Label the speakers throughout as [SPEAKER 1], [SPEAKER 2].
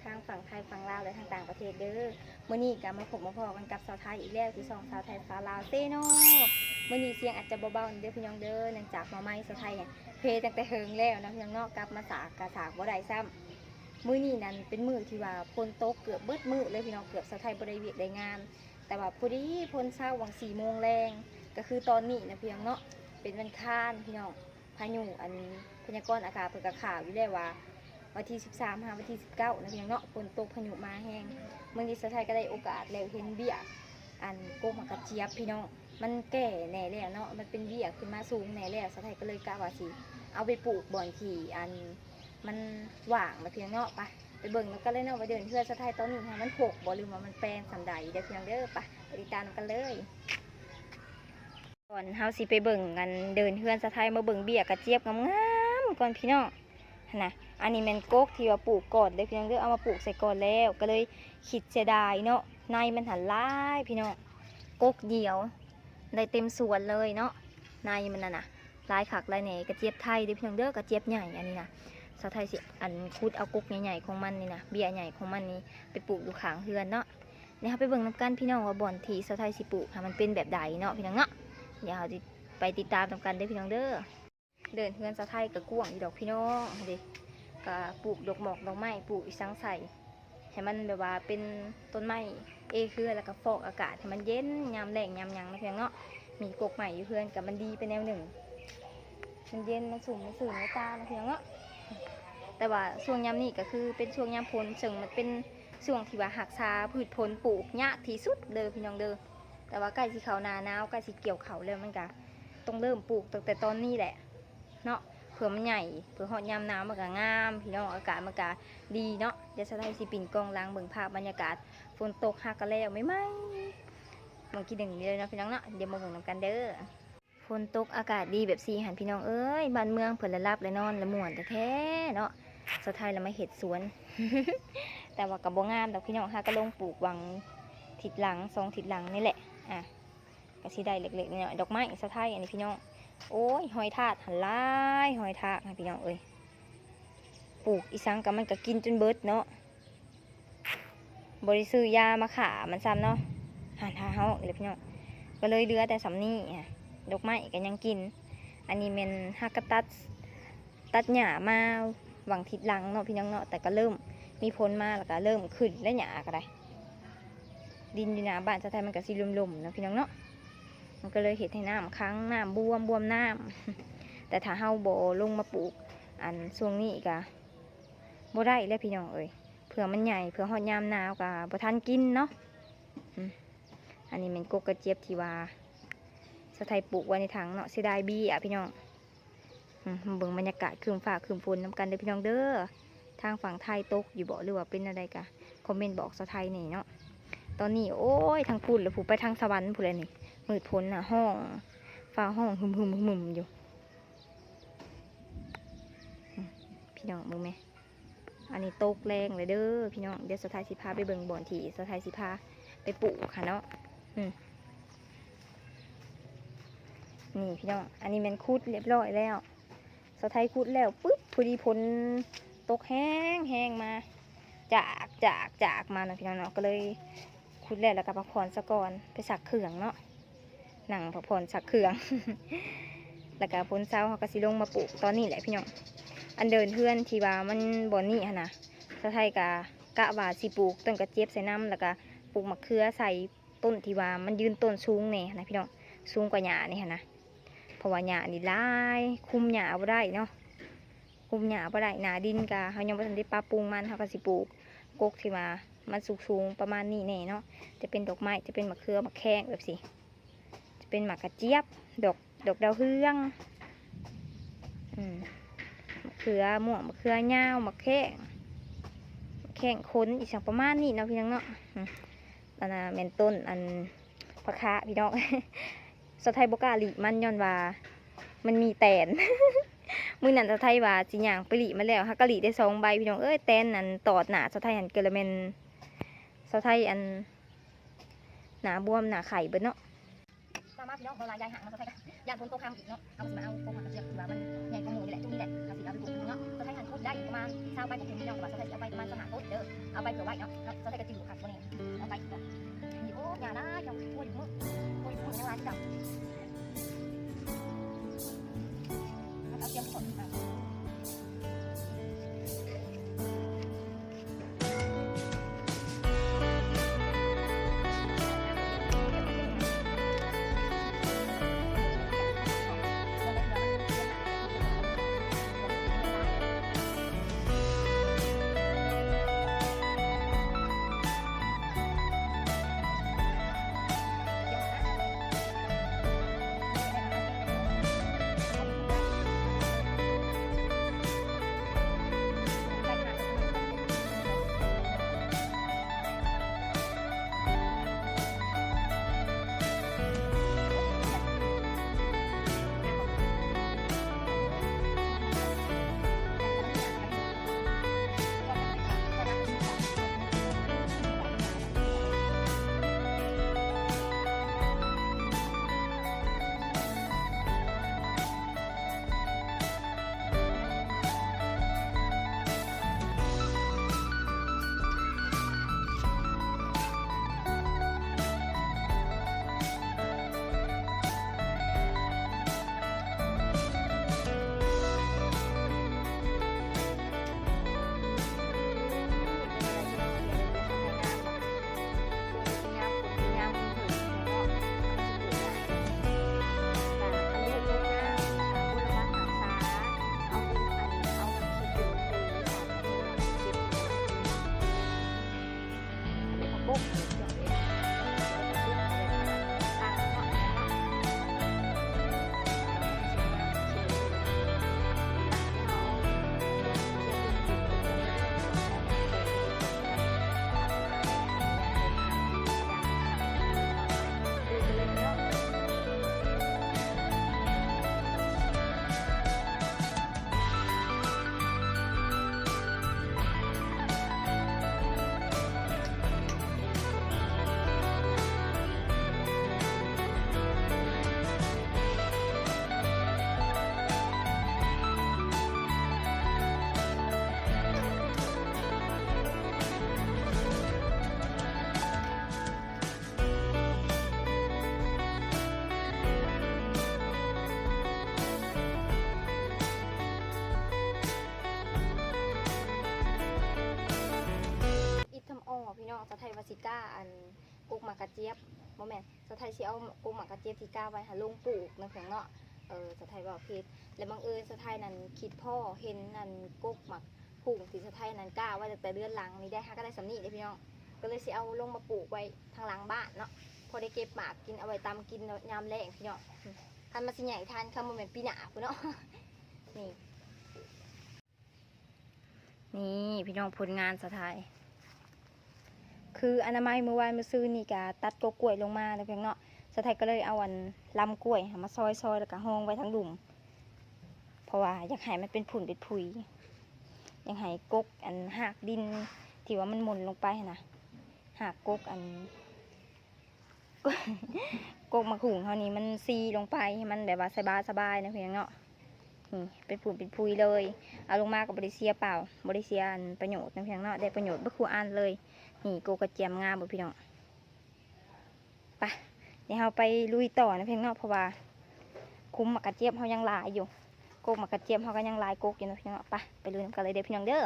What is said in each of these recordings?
[SPEAKER 1] ทางฝั่งไทยฝั่งลาวและทางต่างประเทศเด้อมื้อนี้ก็มาพบมาพอกันกับสาวไทยอีกแล้วที่2สาวไทยสาวลาวเซโนมื้อนี้เสียงอาจจะเบาๆเด้อพี่น้องเด้อเนื่องจากมาใหม่สาวไทยเนี่ยเพตั้งแต่เฮิงแล้วนะพี่น้องเนาะกลับมาสากบ่ได้ซ้ำมื้อนี้นั้นเป็นมื้อที่ว่าฝนตกเกือบเบิดมื้อเลยพี่น้องเกือบสาวไทยบ่ได้เวียกได้งานแต่ว่าพอดีพ้นเช้าวัง4 โมงแรงก็คือตอนนี้นะพี่น้องเนาะเป็นวันค้านพี่น้องพายุอันพยากรณ์อากาศเพิ่นก็ข่าวอยู่แล้วว่าวันที่13วันที่19นะพี่น้องเนาะฝนตกพายุมาแห้งมื้อนี้สาวไทยก็ได้โอกาสแล้วเห็นเบี้ยอันโกกมะกระเจี๊ยบพี่น้องมันแก่แน่แล้วเนาะมันเป็นเบี้ยขึ้นมาสูงแน่แล้วสาวไทยก็เลยกะว่าสิเอาไปปลูกบ่อนที่อันมันว่างนะพี่น้องเนาะไปเบิ่งแล้วก็เลยเนาะว่าเดินเพื่อสาวไทยตอนนี้ค่ะมันหกบ่หรือว่ามันแปลงสำใดเด้อพี่น้องเด้อไปติดตามกันเลยก่อนเฮาสิไปเบิ่งกันเดินเฮือนสะไทยมาเบิ่งเบี้ยกระเจี๊ยบงามๆก่อนพี่น้องนะอันนี้แม่นกกที่ว่าปลูกก่อนเด้อพี่น้องเด้อเอามาปลูกใส่ก่อนแล้วก็เลยคิดเสียดายเนาะในมันหันลายพี่น้องกกเดียวได้เต็มสวนเลยเนาะในมันน่ะลายขักลายแหน่กระเจี๊ยบไทยเด้อพี่น้องเด้อกระเจี๊ยบใหญ่อันนี้นะสะไทยสิอันคุดเอากกใหญ่ๆของมันนี่นะเบี้ยใหญ่ของมันนี่ไปปลูกอยู่ข้างเฮือนเนาะนี่ค่ะไปเบิ่งน้ำกันพี่น้องว่าบ่อนที่สะไทยสิปลูกค่ะมันเป็นแบบใดเนาะพี่น้องเนาะเดี๋ยวเราไปติดตามกันได้พี่น้องเด้อเดินเฮือนสะไทยกับกวางอีดอกพี่น้องเด็กก็ปลูกดอกหมอกดอกไม้ปลูกอีสังใส่ให้มันแบบว่าเป็นต้นไม้คือแล้วก็ฟอกอากาศให้มันเย็นยามแรงยามหยังนะพี่น้องเนาะมีกกใหม่อยู่เพื่อนกับมันดีเป็นแนวหนึ่งมันเย็นมันสุ่มมันสื่นในตานะพี่น้องเนาะแต่ว่าช่วงยามนี้ก็คือเป็นช่วงยามฝนซึ่งมันเป็นช่วงที่ว่าหักษาพืชผลปลูกยากที่สุดเลยพี่น้องเด้อแต่ว่าใกล้สิเขาหน้าหนาวใกล้สิเกี่ยวเขาแล้วมันก็ต้องเริ่มปลูกตั้งแต่ตอนนี้แหละเนาะเผื่อมันใหญ่เผื่อหอดยามหนาวมันก็งามพี่น้องอากาศมันก็ดีเนาะเดี๋ยวสะไทยสิปิ่นกองล้างเบิ่งภาพบรรยากาศฝนตกหักกันแล้วไม่ไหมเมื่อกี้หนึ่งเลยนะพี่น้องเนาะเดี๋ยวมาเบิ่งกันเด้อฝนตกอากาศดีแบบสีหันพี่น้องเอ้ยบ้านเมืองเผื่อละลับละนอนละม่วนแท้ๆเนาะสะไทยเราไม่เห็ดสวน แต่ว่ากับบ่งามดอกพี่น้องฮะก็ลงปลูกวังทิศหลัง2 ทิศหลังนี่แหละก็สิได้เล็กๆเนี่ยดอกไม้สะไทยอันนี้พี่น้องโอ้ยหอยทากหันลายหอยทากพี่น้องเอ้ยปลูกอีสังกับมันก็กินจนเบิดเนาะบริซื้อยามาขามันซ้ำเนาะหันหาเฮาเลยพี่น้องก็เลยเหลือแต่สำนี่ดอกไม้ก็ยังกินอันนี้เป็นฮักกะตัดหญ้ามาหวังทิศหลังเนาะพี่น้องเนาะแต่ก็เริ่มมีผลมาแล้วก็เริ่มขึ้นและหญ้าก็ได้ดินอยู่หน้าบ้านสะไทยมันก็สิลุ่มๆนะพี่น้องเนาะมันก็เลยเห็ดให้น้ำค้างน้ำบวมน้ำแต่ถ้าเฮาโบลงมาปลูกอันช่วงนี้ก็บ่ได้แล้วพี่น้องเอ้ยเผื่อมันใหญ่เผื่อหอดยามหนาวก็บ่ทันกินเนาะอันนี้เป็นกกกระเจี๊ยบที่ว่าสะไทยปลูกไว้ในถังเนาะเสียดายบี้พี่น้องเบิ่งบรรยากาศคืมฟ้าคืมฝนน้ำกันเด้อพี่น้องเด้อทางฝั่งไทยตกอยู่บ่หรือว่าเป็นอะไรกะคอมเมนต์บอกสะไทยนี่เนาะตอนนี้โอ้ยทางพูดหรือผูไปทางสวรรค์พูดเลยนี่มืดพ้นห้องฟ้าห้องหึมอยู่พี่น้องมึงไหมอันนี้ตกแรงเลยเด้อพี่น้องเดี๋ยวสะไทยสิพาไปเบิ่งบ่อนที่สะไทยสิพาไปปลูกค่ะเนาะนี่พี่น้องอันนี้มันคุดเรียบร้อยแล้วสะไทยคุดแล้วปุ๊บพอดีพ้นตกแห้งมาจากมานะพี่น้องเนาะก็เลยคุดแล้วก็พักผ่อนซะก่อนไปสักเครื่องเนาะหนังพักผ่อนสักเครื่อง แล้วก็พ้นเช้าเขาก็สิลงมาปลูกตอนนี้แหละพี่น้องอันเดินเพื่อนที่ว่ามันบ่อนี่ฮะนะสะไทยกะว่าสิปลูกต้นกระเจี๊ยบใส่น้ำแล้วก็ปลูกมะเขือใส่ต้นที่ว่ามันยืนต้นสูงเนี่ยนะพี่น้องสูงกว่าหญ้านี่ฮะนะเพราะว่าหญ้านี่ลายคุมหญ้าบ่ได้เนาะคุมหญ้าบ่ได้หนาดินกะเขายังบ่ทันได้ปรับปรุงมันเขาก็สิปลูกกกที่ว่ามันสูงประมาณนี้แน่เนาะจะเป็นดอกไม้จะเป็นมะเขือมะแข้งแบบสิจะเป็นมะกระเจี๊ยบดอกดาวเรืองมะเขือม่วงมะเขือยาวมะแข้งค้นอีกสักประมาณนี้เนาะพี่น้องเนาะอันนั้นเป็นต้นอันผักคะพี่น้อง สะไทยบกาหลีมันย้อนว่ามันมีแตน มือนันสะไทยว่าจีหยางไปหลีมาแล้วฮักกะหลีได้2 ใบพี่น้องเอ้ยแตนนั่นตอดหนาสะไทยอันเกลือเมนสะไทยอันหนาบวมหนาไข่เบิ้ลเนาะมาพี่น้องเราลายยายห่างมาสะไทยยางพ้นโตข้ามอีกเนาะเอาสิมาเอาโตข้ามกระเจี๊ยบว่ามันใหญ่กว่าหมูนี่แหละจุ่มนี่แหละเอาสิเอาไปปลูกเนาะสะไทยหันพุดได้ประมาณ20 ใบผมพี่น้องว่าสะไทยเอาไปประมาณ3 ต้นเด้อเอา เผื่อไว้เนาะเราใช้กระจืดค่ะวันนี้เอาไปอีกโอ้ยาได้จังโอ้ยมึงโอ้ยมึงยังไงจังเอาเตรียมก่อนพี่น้องสะไทยวาสิก้าอันกุกหมากกระเจี๊ยบโมแม่สะไทยสิเอากุกหมากกระเจี๊ยบที่ก้าไว้หาลงปลูกนั่นเพียงเนาะสะไทยบอกผิดและบังเอิญสะไทยนั้นคิดพ่อเห็นนั่นกุกหมากผุ่งที่สะไทยนั้นก้าว่าแต่เดือนหลังนี้ได้ก็ได้สำนีเลยพี่น้องก็เลยสิเอาลงมาปลูกไว้ทางหลังบ้านเนาะพอได้เก็บหมากกินเอาไว้ตำกินยามแรงพี่น้องคันมาสิใหญ่ทานคำโมแม่ปีหนาพี่น้องนี่พี่น้องผลงานสะไทยคืออนามัยเมื่อวานมื้อซื้อนี่กะตัดกล้วยลงมาแล้วเพียงเนาะสะไทยก็เลยเอาอันลำกล้วยมาซอยแล้วก็ห้องไว้ทั้งหลุมเพราะว่าอยากให้มันเป็นผุ่นเป็นผุยอยากให้กกอันหักดินที่ว่ามันหมุนลงไปนะหักกกอันกกมะขุ่งเท่านี้มันซีลงไปให้มันแบบว่าสบายนะเพียงเนาะนี่เป็นผุ่นเป็นผุยเลยเอาลงมากับบริเซียเปล่าบริเซียประโยชน์นะเพียงเนาะได้ประโยชน์บ่คู่อันเลยนี่โกกระเจียมงามบ่พี่น้องไปเดี๋ยวเราไปลุยต่อนะเพียงเนาะเพราะว่าคุ้มหมักกระเจี๊ยบเขายังลายอยู่โกกหมักกระเจี๊ยบเขาก็ยังลายโกกอยู่นะพี่น้องไปลุยกันเลยเดี๋ยวพี่น้องเด้อ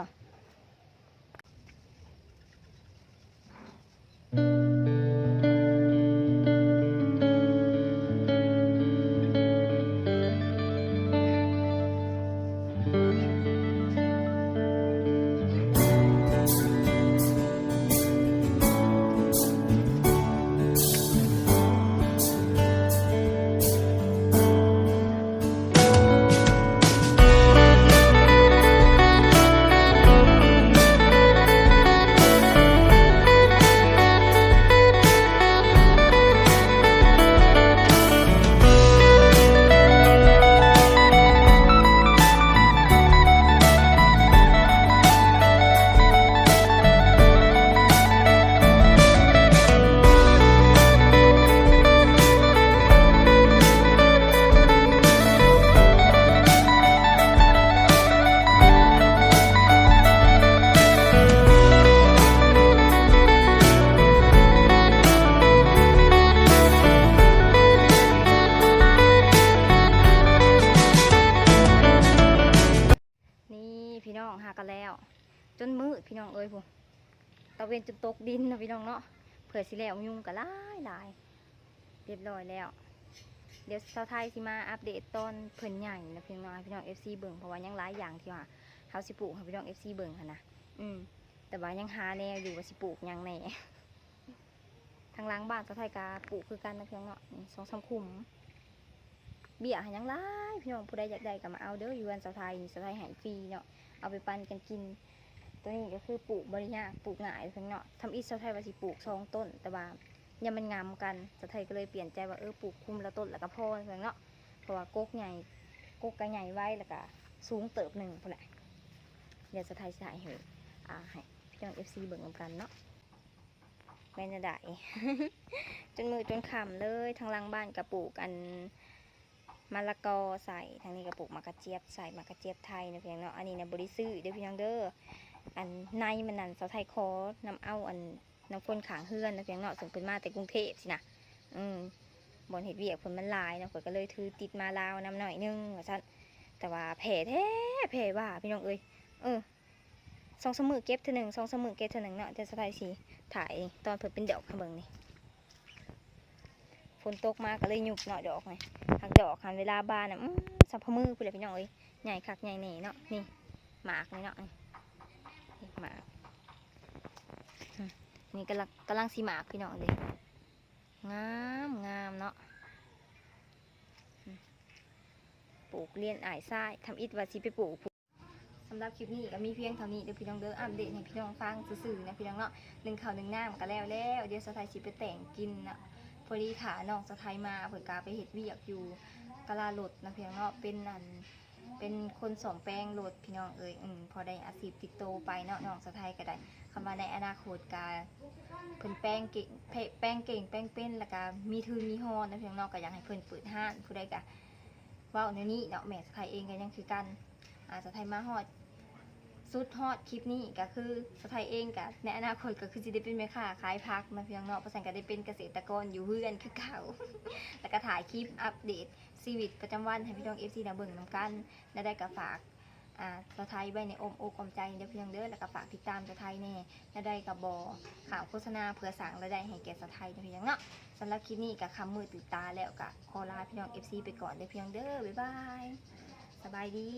[SPEAKER 1] ตะเวนจนตกดินนะพี่น้องเนาะเผื่อสิแล้วยุงก็หลายเรียบร้อยแล้วเดี๋ยวชาวไทยสิมาอัปเดตตอนเพิ่นใหญ่นะพี่น้องFC เบิ่งเพราะว่ายังหลายอย่างที่ว่าเฮาสิปลูกให้พี่น้อง FC เบิ่งหั่นนะแต่ว่ายังหาแนวอยู่ว่าสิปลูกหยังแหน่ทางหล้างบ้านชาวไทยก็ปลูกคือกันนะพี่น้องเนาะ2-3 คุ่มเบี้ยให้ยังหลายพี่น้องผู้ใดอยากได้ก็มาเอาเด้ออยู่กันชาวไทยนี่ชาวไทยให้ฟรีเนาะเอาไปปั่นกันกินตัวนี้ก็คือปลูกบริยากปลูกง่ายพี่น้องเนาะทำอีสชาวไทยว่าสิปลูก2 ต้นแต่ว่ายังมันงามกันชาวไทยก็เลยเปลี่ยนใจว่าปลูกคุมละต้นแล้วก็พอพี่น้องเนาะเพราะว่ากกใหญ่กกก็ใหญ่ไว้แล้วก็สูงเติบหนึ่งพุ่นแหละเดี๋ยวชาวไทยจะให้พี่น้อง FC เบิ่งกันเนาะแม่นจะได้ จนมือจนค่ำเลยทางหลังบ้านกระปลูกอันมะละกอใส่ทางนี้กระปลูกมะกระเจี๊ยบใส่มะกระเจี๊ยบไทยนะพี่น้องเนาะอันนี้นะบริซื้อเด้อพี่น้องเด้ออันในมันนั่นสาวไทยคอนำเอาอันน้ำฝนขางเฮือนนะพี่น้องเนาะส่งเพิ่นมาแต่กรุงเทพสินะบนเห็ดเวียกฝนมันลายนะฝนก็เลยถือติดมาลาวนำหน่อยนึงว่าซั่นแต่ว่าแผ่แท้แผ่ว่าพี่น้องเอ้ย2-3 มื้อเก็บเท่านึง2-3 มื้อเก็บเท่านึงเนาะแต่สาวไทยสิถ่ายตอนเพิ่นเป็นดอกค่ะเบิ่งนี่ฝนตกมาก็เลยหยุบเนาะดอกไงหักดอกหันเวลาบานน่ะสับพมือพูดเลยพี่น้องเอ้ยใหญ่คักใหญ่แหน่เนาะนี่หมากนี่เนาะนี่หมากนี่กำลังสีหมากพี่น้องเลยงามเนาะปลูกเลียนอ้ายทรายทำอิฐว่าสิไปปลูกสำหรับคลิปนี้ก็มีเพียงเท่านี้เดี๋ยวพี่น้องเด้ออัปเดตให้พี่น้องฟังซื่อๆนะพี่น้องเนาะ1 ข้าว 1 น้ำก็แล้วเดี๋ยวสไทยสิไปแต่งกินนะพอดีขาน้องสไทยมาเผื่อกาไปเห็ดเวียกอยู่กะลาหลดนะพี่น้องเนาะเป็นคนสมแป้งโหลดพี่น้องเอ้ยพอได้อาชีพติดโตไปเนาะน้องสะไทยก็ได้คำว่าในอนาคตกาเพิ่นแป้งเก่งแป้งเป็นแล้วก็มีทุนมีฮอนนะพี่น้องเนาะก็อยากให้เพิ่นเปิดห้างผู้ใดก็เว้าแนวนี้เนาะแม่สะไทยเองก็ยังคือกันสะไทยมาฮอดสุดฮอดคลิปนี้ก็คือสะไทยเองก็ในอนาคตก็คือจะได้เป็นแม่ค้าขายผักนะพี่น้องเนาะเพราะฉะนั้นก็ได้เป็นเกษตรกรอยู่เฮือนคือเก่า แล้วก็ถ่ายคลิปอัปเดตชีวิตประจำวันให้พี่น้อง FC นะเบิ่งนำกันและได้กับฝากสะไทยไว้ในอ้อมอกอ้อมใจเด้อพี่น้องเด้อแล้วก็ฝากติดตามสะไทยแน่และได้กับบข่าวโฆษณาเพื่อสั่งและได้ให้แก่สะไทยเด้อพี่น้องเนาะสำหรับคลิปนี้กับคำมือตื่นตาแล้วก็ขอลาพี่น้อง FC ไปก่อนเด้อพี่น้องเด้อบ๊ายบายสบายดี